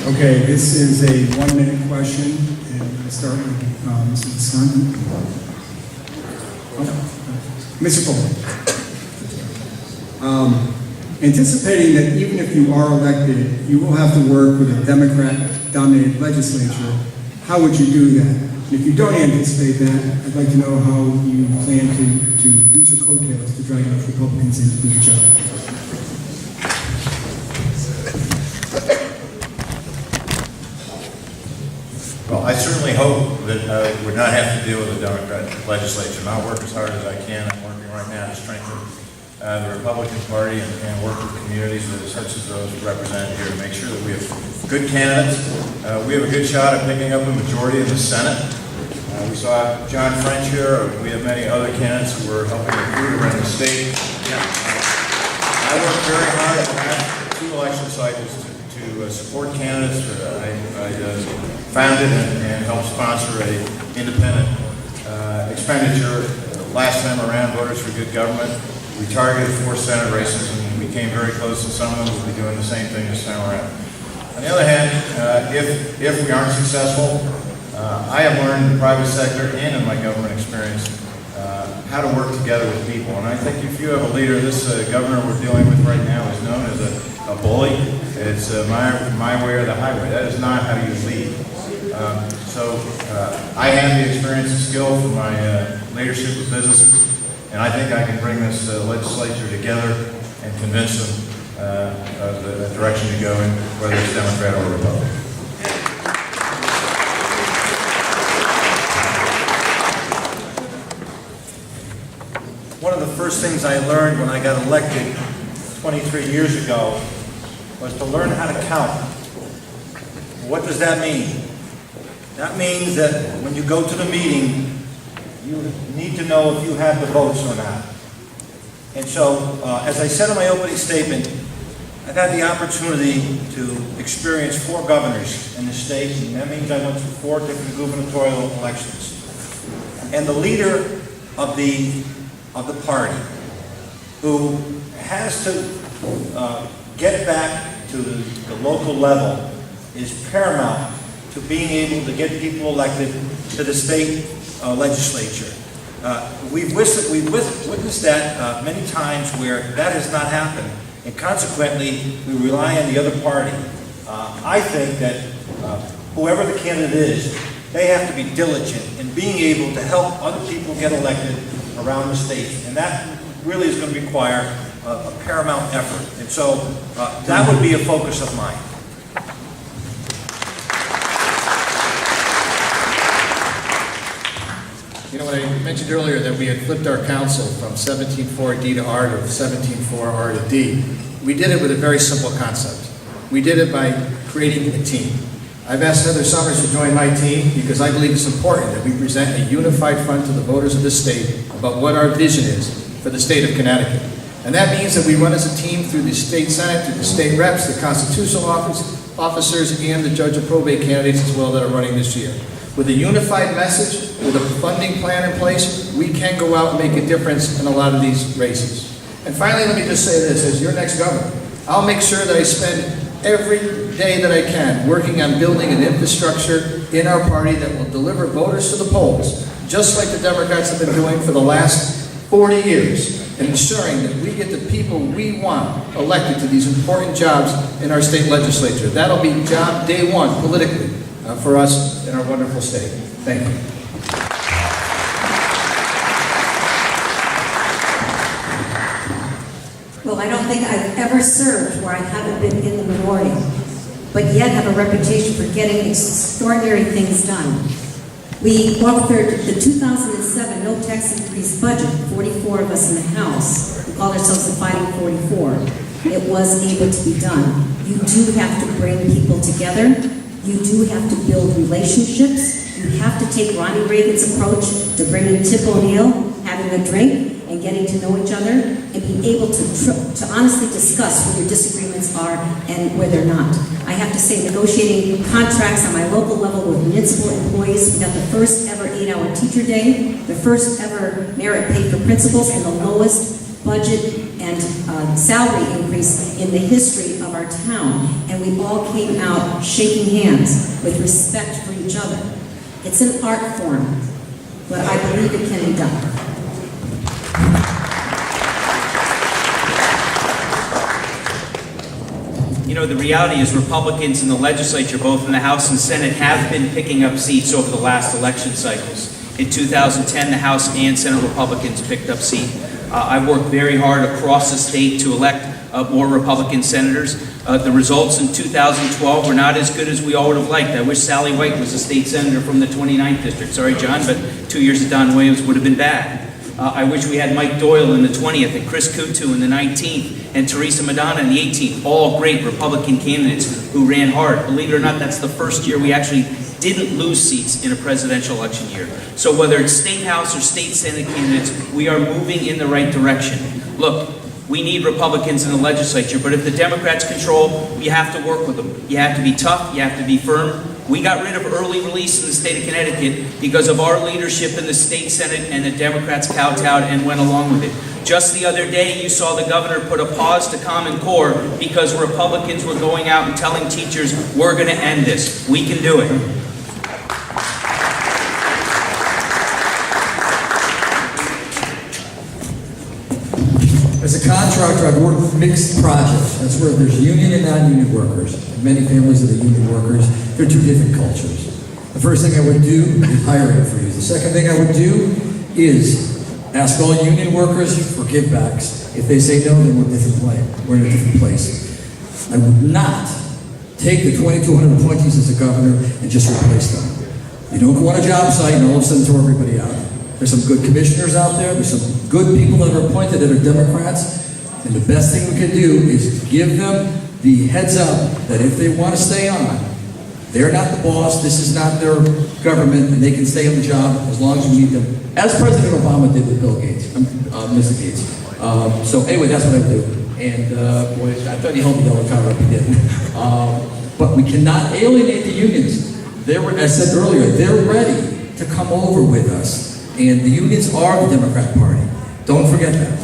Okay, this is a 1-minute question, and I start with Mr. Wisconsin. Mr. Fuller. Anticipating that even if you are elected, you will have to work with a Democrat-dominated legislature, how would you do that? And if you don't anticipate that, I'd like to know how you plan to use your coattails to drag out Republicans into each other. Well, I certainly hope that I would not have to deal with a Democrat legislature, and I'll work as hard as I can. I'm working right now to strengthen the Republican Party and work with communities such as those represented here to make sure that we have good candidates. We have a good shot at picking up a majority in the Senate. We saw John French here. We have many other candidates who are helping recruit around the state. I worked very hard in the last 2 election cycles to support candidates. I founded and helped sponsor an independent expenditure last time around, Voters for Good Government. We targeted 4 Senate races, and we came very close to some of them. We'll be doing the same thing this time around. On the other hand, if we aren't successful, I have learned in the private sector and in my government experience how to work together with people. And I think if you have a leader, this governor we're dealing with right now is known as a bully. It's my way or the highway. That is not how you lead. I have the experience and skill from my leadership with businesses, and I think I can bring this legislature together and convince them of the direction to go in, whether it's Democrat or Republican. One of the first things I learned when I got elected 23 years ago was to learn how to count. What does that mean? That means that when you go to the meeting, you need to know if you have the votes or not. And so, as I said in my opening statement, I've had the opportunity to experience 4 governors in the state, and that means I went through 4 different gubernatorial elections. And the leader of the party, who has to get back to the local level, is paramount to being able to get people elected to the state legislature. We've witnessed that many times where that has not happened, and consequently, we rely on the other party. I think that whoever the candidate is, they have to be diligent in being able to help other people get elected around the state, and that really is going to require a paramount effort. And so that would be a focus of mine. You know, when I mentioned earlier that we had flipped our council from 17.4D to R to 17.4R to D, we did it with a very simple concept. We did it by creating a team. I've asked Heather Summers to join my team because I believe it's important that we present a unified front to the voters of the state about what our vision is for the state of Connecticut. And that means that we run as a team through the state senate, through the state reps, the constitutional officers, and the judge of probate candidates as well that are running this year. With a unified message, with a funding plan in place, we can go out and make a difference in a lot of these races. And finally, let me just say this, as your next governor, I'll make sure that I spend every day that I can working on building an infrastructure in our party that will deliver voters to the polls, just like the Democrats have been doing for the last 40 years, and ensuring that we get the people we want elected to these important jobs in our state legislature. That'll be job day 1 politically for us in our wonderful state. Thank you. Well, I don't think I've ever served where I haven't been in the minority, but yet have a reputation for getting extraordinary things done. We authored the 2007 no tax increase budget, 44 of us in the House. We called ourselves the Fighting 44. It was able to be done. You do have to bring people together. You do have to build relationships. You have to take Ronnie Reagan's approach to bringing Tip O'Neill, having a drink, and getting to know each other, and being able to honestly discuss where your disagreements are and where they're not. I have to say, negotiating contracts on my local level with municipal employees, we got the first ever 8-hour teacher day, the first ever merit pay for principals, and the lowest budget and salary increase in the history of our town, and we all came out shaking hands with respect for each other. It's an art form, but I believe it can be done. You know, the reality is Republicans in the legislature, both in the House and Senate, have been picking up seats over the last election cycles. In 2010, the House and Senate Republicans picked up seats. I worked very hard across the state to elect more Republican senators. The results in 2012 were not as good as we all would have liked. I wish Sally White was a state senator from the 29th district. Sorry, John, but 2 years of Don Williams would have been bad. I wish we had Mike Doyle in the 20th, and Chris Kutu in the 19th, and Teresa Madonna in the 18th. All great Republican candidates who ran hard. Believe it or not, that's the first year we actually didn't lose seats in a presidential election year. So whether it's state house or state senate candidates, we are moving in the right direction. Look, we need Republicans in the legislature, but if the Democrats control, you have to work with them. You have to be tough, you have to be firm. We got rid of early release in the state of Connecticut because of our leadership in the state senate, and the Democrats kowtowed and went along with it. Just the other day, you saw the governor put a pause to Common Core because Republicans were going out and telling teachers, we're going to end this. We can do it. As a contractor, I've worked with mixed projects. That's where there's union and non-union workers. Many families that are union workers, they're two different cultures. The first thing I would do is hire a freeze. The second thing I would do is ask all union workers for givebacks. If they say no, then we're in a different place. I would not take the 2,200 appointees as a governor and just replace them. You don't go on a job site and all of a sudden throw everybody out. There's some good commissioners out there. There's some good people that are appointed that are Democrats. And the best thing we can do is give them the heads up that if they want to stay on, they're not the boss, this is not their government, and they can stay on the job as long as we need them. As President Obama did with Bill Gates, Mr. Gates. So anyway, that's what I would do. And boy, I thought he held the yellow card up, he didn't. But we cannot alienate the unions. As I said earlier, they're ready to come over with us. And the unions are the Democrat Party. Don't forget that.